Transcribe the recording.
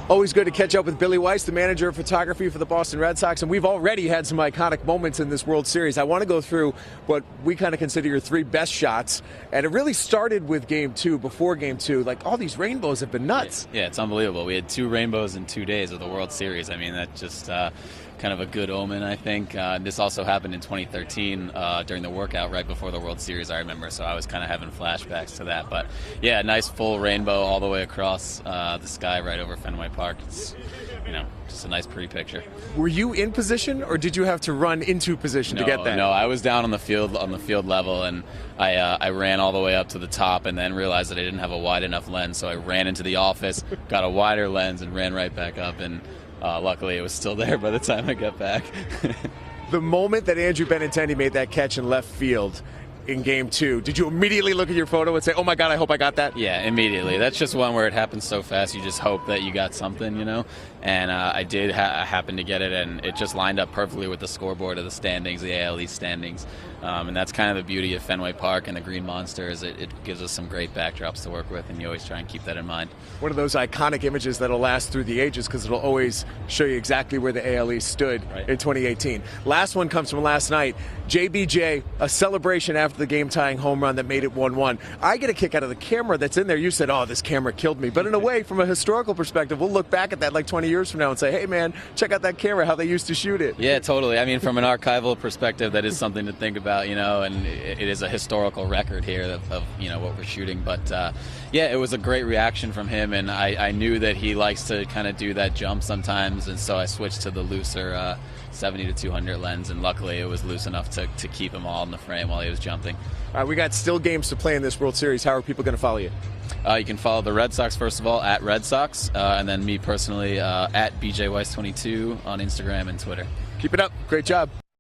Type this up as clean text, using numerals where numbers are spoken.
Always good to catch up with Billie Weiss, the manager of photography for the Boston Red Sox, and we've already had some iconic moments in this World Series. I want to go through what we kind of consider your three best shots, and it really started with Game 2, before Game 2. Like, all these rainbows have been nuts. Yeah, it's unbelievable. We had 2 rainbows in 2 days of the World Series. I mean, that's just kind of a good omen, I think. This also happened in 2013 during the workout right before the World Series, I remember, so I was kind of having flashbacks to that. But yeah, nice full rainbow all the way across the sky right over Fenway Park. It's, just a nice pretty picture. Were you in position, or did you have to run into position to get that? No, I was down on the field level, and I ran all the way up to the top, and then realized that I didn't have a wide enough lens, so I ran into the office, got a wider lens, and ran right back up, and luckily it was still there by the time I got back. The moment that Andrew Benintendi made that catch in left field in Game 2, did you immediately look at your photo and say, oh my God, I hope I got that? Yeah, immediately. That's just one where it happens so fast, you just hope that you got something, And I did happen to get it, and it just lined up perfectly with the scoreboard of the standings, the AL East standings. And that's kind of the beauty of Fenway Park and the Green Monster, is it gives us some great backdrops to work with, and you always try and keep that in mind. One of those iconic images that'll last through the ages, because it'll always show you exactly where the AL East stood in 2018. Last one comes from last night. JBJ, a celebration after the game-tying home run that made it 1-1. I get a kick out of the camera that's in there. You said, oh, this camera killed me. But in a way, from a historical perspective, we'll look back at that like 20 years from now and say, hey, man, check out that camera, how they used to shoot it. Yeah, totally. I mean, from an archival perspective, that is something to think about, and it is a historical record here of what we're shooting. But, yeah, it was a great reaction from him, and I knew that he likes to kind of do that jump sometimes, and so I switched to the looser 70 to 200 lens, and luckily it was loose enough to keep him all in the frame while he was jumping. All right, we got still games to play in this World Series. How are people going to follow you? You can follow the Red Sox, first of all, at Red Sox, and then me personally at BJWeiss22 on Instagram and Twitter. Keep it up. Great job.